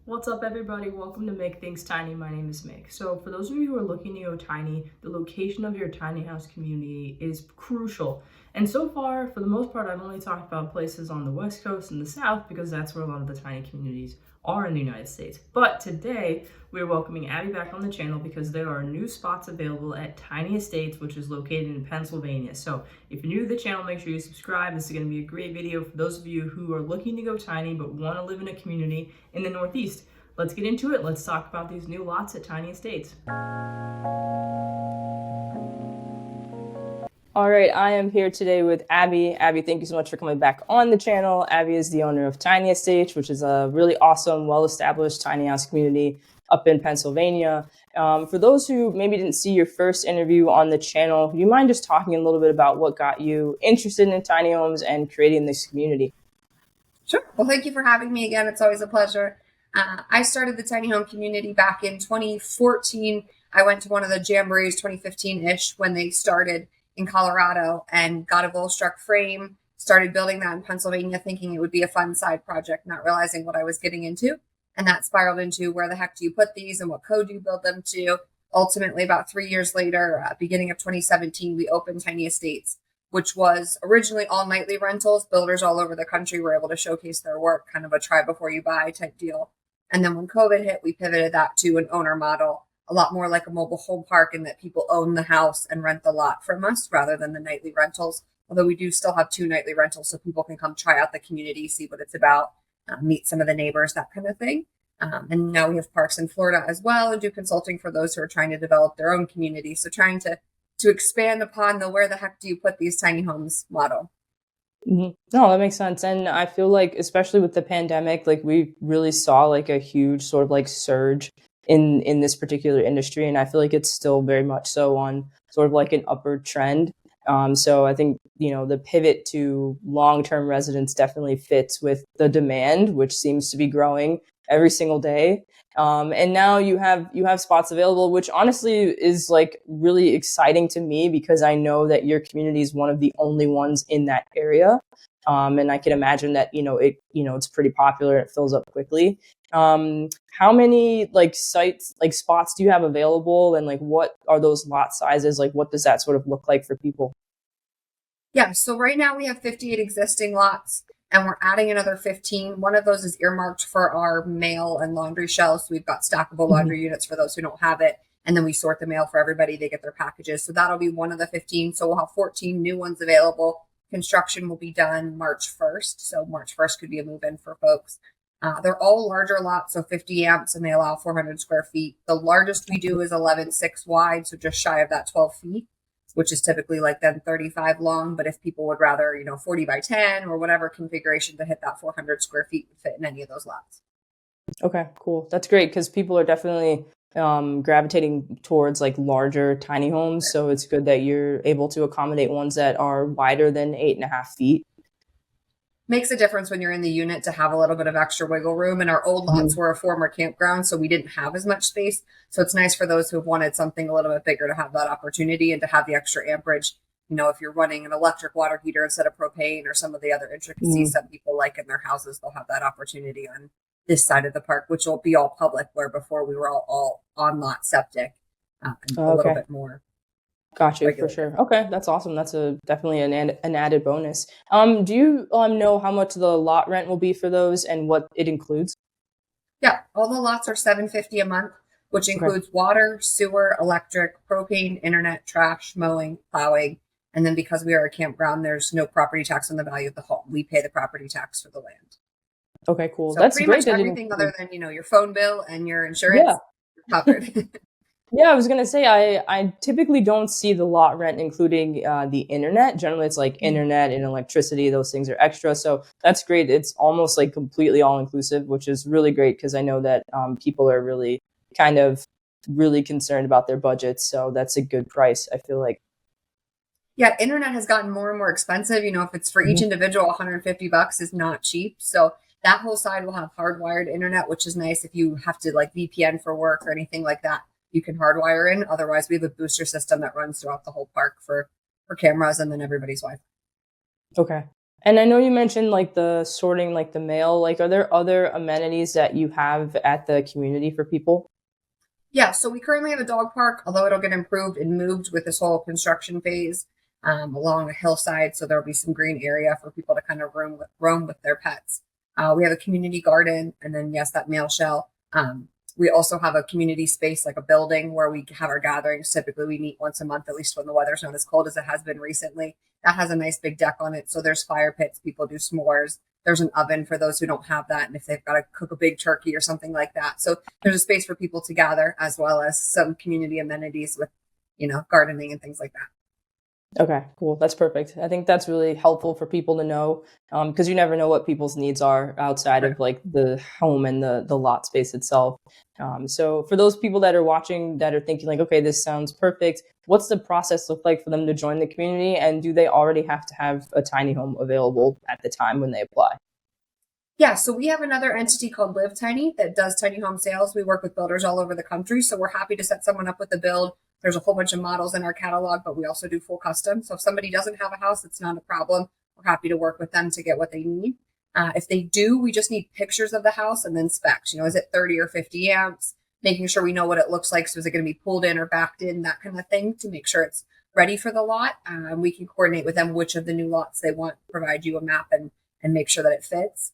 What's up, everybody? Welcome to Make Things Tiny. My name is Mick. So for those of you who are looking to go tiny, the location of your tiny house community is crucial. And so far, for the most part, I've only talked about places on the West Coast and the South because that's where a lot of the tiny communities are in the United States. But today, we're welcoming Abby back on the channel because there are new spots available at Tiny Estates, which is located in Pennsylvania. So if you're new to the channel, make sure you subscribe. This is going to be a great video for those of you who are looking to go tiny but want to live in a community in the Northeast. Let's get into it. Let's talk about these new lots at Tiny Estates. All right, I am here today with Abby. Abby, thank you so much for coming back on the channel. Abby is the owner of Tiny Estates, which is a really awesome, well-established tiny house community up in Pennsylvania. For those who maybe didn't see your first interview on the channel, do you mind just talking a little bit about what got you interested in tiny homes and creating this community? Sure. Well, thank you for having me again. It's always a pleasure. I started the tiny home community back in 2014. I went to one of the jamborees 2015-ish when they started in Colorado and got a Volstruck frame, started building that in Pennsylvania, thinking it would be a fun side project, not realizing what I was getting into. And that spiraled into where the heck do you put these and what code do you build them to? Ultimately, about 3 years later, beginning of 2017, we opened Tiny Estates, which was originally all nightly rentals. Builders all over the country were able to showcase their work, kind of a try before you buy type deal. And then when COVID hit, we pivoted that to an owner model, a lot more like a mobile home park in that people own the house and rent the lot from us rather than the nightly rentals. Although we do still have 2 nightly rentals so people can come try out the community, see what it's about, meet some of the neighbors, that kind of thing. And now we have parks in Florida as well and do consulting for those who are trying to develop their own community. So trying to expand upon the where the heck do you put these tiny homes model. No, that makes sense. And I feel like, especially with the pandemic, like we really saw like a huge sort of like surge in this particular industry. And I feel like it's still very much so on sort of like an upward trend. So I think, the pivot to long-term residence definitely fits with the demand, which seems to be growing every single day. And now you have spots available, which honestly is like really exciting to me because I know that your community is one of the only ones in that area. And I can imagine that, it's pretty popular. It fills up quickly. How many like sites, like spots do you have available? And like, what are those lot sizes? Like, what does that sort of look like for people? Yeah, so right now we have 58 existing lots and we're adding another 15. One of those is earmarked for our mail and laundry shelves. So we've got stackable laundry units for those who don't have it. And then we sort the mail for everybody. They get their packages. So that'll be one of the 15. So we'll have 14 new ones available. Construction will be done March 1st. So March 1st could be a move in for folks. They're all larger lots, so 50 amps, and they allow 400 square feet. The largest we do is 11.6 wide, so just shy of that 12 feet, which is typically like then 35 long. But if people would rather, 40 by 10 or whatever configuration to hit that 400 square feet would fit in any of those lots. Okay, cool. That's great because people are definitely gravitating towards like larger tiny homes. So it's good that you're able to accommodate ones that are wider than 8.5 feet. Makes a difference when you're in the unit to have a little bit of extra wiggle room. And our old lots were a former campground, so we didn't have as much space. So it's nice for those who have wanted something a little bit bigger to have that opportunity and to have the extra amperage. If you're running an electric water heater instead of propane or some of the other intricacies some people like in their houses, they'll have that opportunity on this side of the park, which will be all public, where before we were all on lot septic, and a little bit more. Got you, for sure. Okay, that's awesome. That's definitely an added bonus. Do you know how much the lot rent will be for those and what it includes? Yeah, all the lots are $750 a month, which includes water, sewer, electric, propane, internet, trash, mowing, plowing. And then because we are a campground, there's no property tax on the value of the home. We pay the property tax for the land. Okay, cool. So That's pretty great. much everything other than, your phone bill and your insurance covered. Yeah, I was gonna say I typically don't see the lot rent including the internet. Generally, it's like internet and electricity; those things are extra. So that's great. It's almost like completely all inclusive, which is really great because I know that people are really kind of really concerned about their budgets. So that's a good price, I feel like. Yeah, internet has gotten more and more expensive. If it's for each individual, $150 is not cheap. So that whole side will have hardwired internet, which is nice if you have to like VPN for work or anything like that. You can hardwire in. Otherwise, we have a booster system that runs throughout the whole park for cameras and then everybody's Wi-Fi. Okay. And I know you mentioned like the sorting, like the mail. Like, are there other amenities that you have at the community for people? Yeah, so we currently have a dog park, although it'll get improved and moved with this whole construction phase along a hillside. So there'll be some green area for people to kind of roam with their pets. We have a community garden, and then, yes, that mail shell. We also have a community space, like a building where we have our gatherings. Typically, we meet once a month, at least when the weather's not as cold as it has been recently. That has a nice big deck on it. So there's fire pits, people do s'mores. There's an oven for those who don't have that, and if they've got to cook a big turkey or something like that. So there's a space for people to gather, as well as some community amenities with, gardening and things like that. Okay, cool. That's perfect. I think that's really helpful for people to know, because you never know what people's needs are outside Right. of like the home and the lot space itself. So for those people that are watching that are thinking like, okay, this sounds perfect. What's the process look like for them to join the community, and do they already have to have a tiny home available at the time when they apply? Yeah, so we have another entity called Live Tiny that does tiny home sales. We work with builders all over the country, so we're happy to set someone up with a build. There's a whole bunch of models in our catalog, but we also do full custom. So if somebody doesn't have a house, it's not a problem. We're happy to work with them to get what they need. If they do, we just need pictures of the house and then specs. Is it 30 or 50 amps? Making sure we know what it looks like. So is it going to be pulled in or backed in, that kind of thing, to make sure it's ready for the lot. We can coordinate with them which of the new lots they want, provide you a map and make sure that it fits.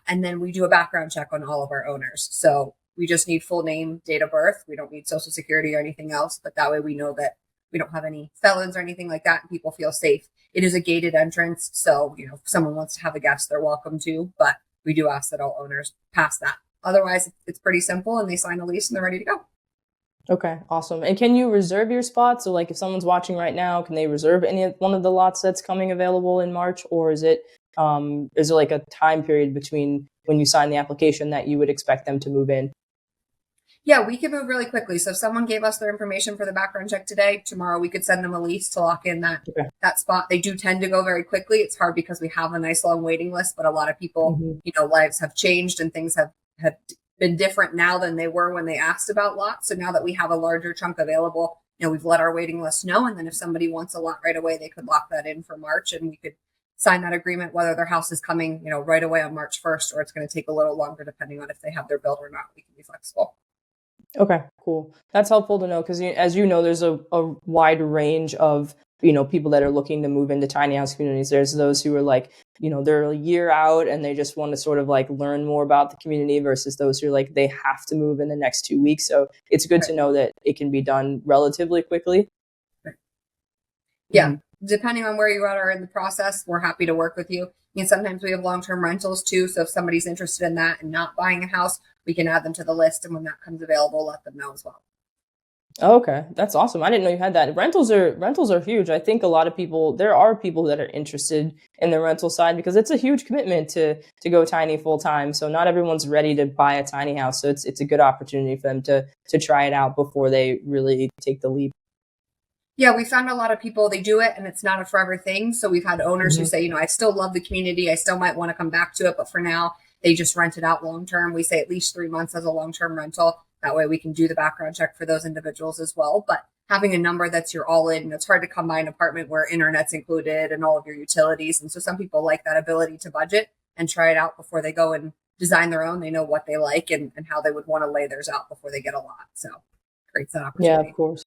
And then we do a background check on all of our owners. So we just need full name, date of birth. We don't need social security or anything else, but that way we know that we don't have any felons or anything like that, and people feel safe. It is a gated entrance. So, if someone wants to have a guest, they're welcome to, but we do ask that all owners pass that. Otherwise, it's pretty simple, and they sign a lease and they're ready to go. Okay, awesome. And can you reserve your spot? So, like, if someone's watching right now, can they reserve one of the lots that's coming available in March, or is there like a time period between when you sign the application that you would expect them to move in? Yeah, we can move really quickly. So if someone gave us their information for the background check today, tomorrow we could send them a lease to lock in Okay. that spot. They do tend to go very quickly. It's hard because we have a nice long waiting list, but a lot of people, Hmm. lives have changed and things have been different now than they were when they asked about lots. So now that we have a larger chunk available, we've let our waiting list know. And then if somebody wants a lot right away, they could lock that in for March, and we could sign that agreement, whether their house is coming, right away on March 1st, or it's going to take a little longer depending on if they have their build or not. We can be flexible. Okay, cool. That's helpful to know because, as you know, there's a wide range of people that are looking to move into tiny house communities. There's those who are like, they're a year out and they just want to sort of like learn more about the community, versus those who are like they have to move in the next 2 weeks. So it's good Right. to know that it can be done relatively quickly. Right. Yeah. Mhm. Depending on where you are in the process, we're happy to work with you. Sometimes we have long-term rentals too. So if somebody's interested in that and not buying a house, we can add them to the list. And when that comes available, let them know as well. Oh, okay, that's awesome. I didn't know you had that. Rentals are huge. I think a lot of people there are people that are interested in the rental side because it's a huge commitment to go tiny full time. So not everyone's ready to buy a tiny house. So it's a good opportunity for them to try it out before they really take the leap. Yeah, we found a lot of people, they do it and it's not a forever thing. So we've had owners who Hmm. say, I still love the community. I still might want to come back to it, but for now, they just rent it out long term. We say at least 3 months as a long term rental. That way we can do the background check for those individuals as well. But having a number that's your all in, it's hard to come by an apartment where internet's included and all of your utilities. And so some people like that ability to budget and try it out before they go and design their own. They know what they like and how they would want to lay theirs out before they get a lot. So creates that Yeah, of opportunity. course.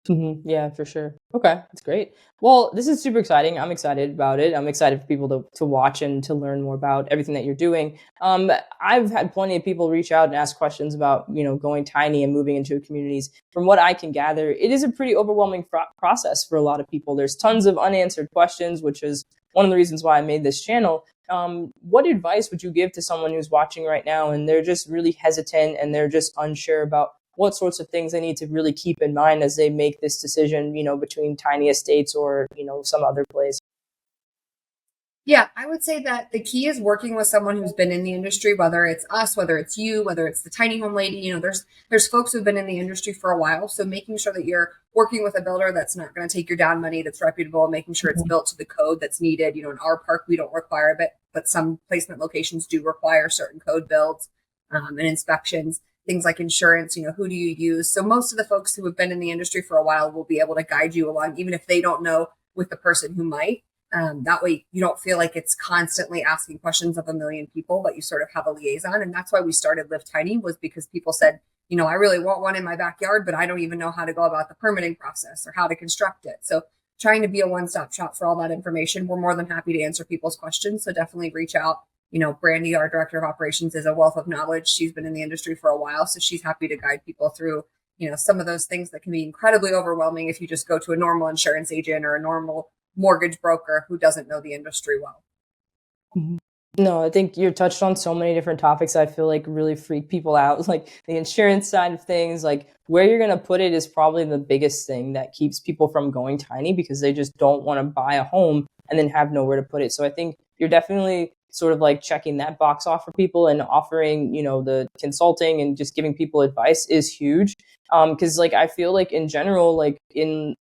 Yeah, for sure. Okay, that's great. Well, this is super exciting. I'm excited about it. I'm excited for people to watch and to learn more about everything that you're doing. I've had plenty of people reach out and ask questions about going tiny and moving into communities. From what I can gather, it is a pretty overwhelming process for a lot of people. There's tons of unanswered questions, which is one of the reasons why I made this channel. What advice would you give to someone who's watching right now and they're just really hesitant and they're just unsure about what sorts of things they need to really keep in mind as they make this decision, between tiny estates or, some other place? Yeah, I would say that the key is working with someone who's been in the industry, whether it's us, whether it's you, whether it's the tiny home lady. There's folks who've been in the industry for a while. So making sure that you're working with a builder that's not going to take your down money, that's reputable, making sure it's Mhm. built to the code that's needed. In our park, we don't require it, but some placement locations do require certain code builds and inspections. Things like insurance, who do you use? So most of the folks who have been in the industry for a while will be able to guide you along, even if they don't know with the person who might. That way you don't feel like it's constantly asking questions of a million people, but you sort of have a liaison. And that's why we started Live Tiny, was because people said, I really want one in my backyard, but I don't even know how to go about the permitting process or how to construct it. So trying to be a one-stop shop for all that information, we're more than happy to answer people's questions. So definitely reach out. Brandy, our director of operations, is a wealth of knowledge. She's been in the industry for a while, so she's happy to guide people through, some of those things that can be incredibly overwhelming if you just go to a normal insurance agent or a normal mortgage broker who doesn't know the industry well. Mm-hmm. No, I think you're touched on so many different topics I feel like really freak people out. Like the insurance side of things, like where you're going to put it is probably the biggest thing that keeps people from going tiny, because they just don't want to buy a home and then have nowhere to put it. So I think you're definitely sort of like checking that box off for people, and offering, the consulting and just giving people advice is huge. Because like I feel like in general, like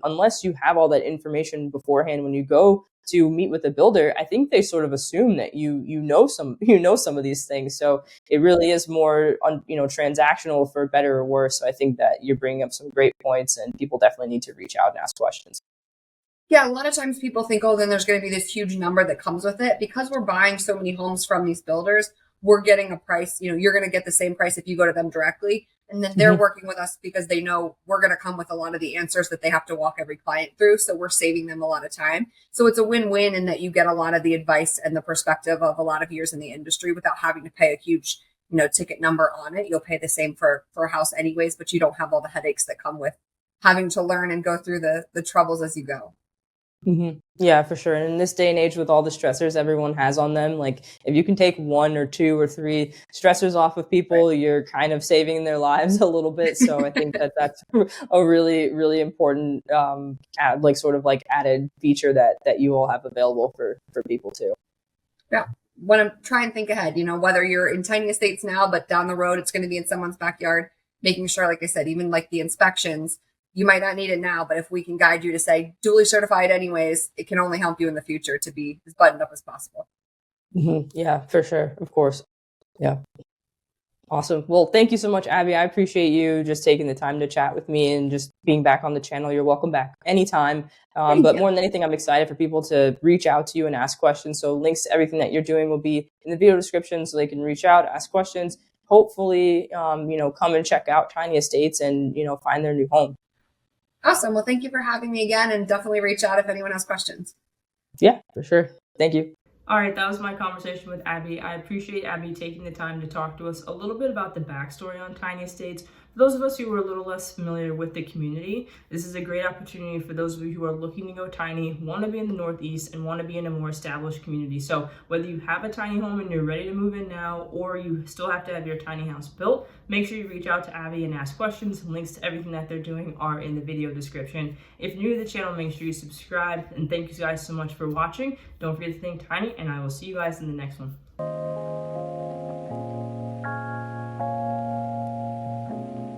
unless you have all that information beforehand when you go to meet with a builder, I think they sort of assume that you know some of these things. So it really is more transactional, for better or worse. So I think that you're bringing up some great points, and people definitely need to reach out and ask questions. Yeah, a lot of times people think, oh, then there's going to be this huge number that comes with it. Because we're buying so many homes from these builders, we're getting a price. You're going to get the same price if you go to them directly. And then they're working with us because they know we're going to come with a lot of the answers that they have to walk every client through. So we're saving them a lot of time. So it's a win-win in that you get a lot of the advice and the perspective of a lot of years in the industry without having to pay a huge, ticket number on it. You'll pay the same for a house anyways, but you don't have all the headaches that come with having to learn and go through the troubles as you go. Mm-hmm. Yeah, for sure. And in this day and age, with all the stressors everyone has on them, like if you can take 1 or 2 or 3 stressors off of people, right, you're kind of saving their lives a little bit. So I think that that's a really, really important, like sort of like added feature that you all have available for people too. Yeah. When I'm trying to think ahead, whether you're in tiny estates now, but down the road, it's going to be in someone's backyard, making sure, like I said, even like the inspections, you might not need it now, but if we can guide you to say duly certified anyways, it can only help you in the future to be as buttoned up as possible. Mm-hmm. Yeah, for sure. Of course. Yeah. Awesome. Well, thank you so much, Abby. I appreciate you just taking the time to chat with me and just being back on the channel. You're welcome back anytime. But more than anything, I'm excited for people to reach out to you and ask questions. So links to everything that you're doing will be in the video description, so they can reach out, ask questions, hopefully, come and check out Tiny Estates and, find their new home. Awesome. Well, thank you for having me again, and definitely reach out if anyone has questions. Yeah, for sure. Thank you. All right, that was my conversation with Abby. I appreciate Abby taking the time to talk to us a little bit about the backstory on Tiny Estates. For those of us who are a little less familiar with the community, this is a great opportunity for those of you who are looking to go tiny, want to be in the Northeast, and want to be in a more established community. So whether you have a tiny home and you're ready to move in now, or you still have to have your tiny house built, make sure you reach out to Abby and ask questions. Links to everything that they're doing are in the video description. If you're new to the channel, make sure you subscribe, and thank you guys so much for watching. Don't forget to think tiny, and I will see you guys in the next one.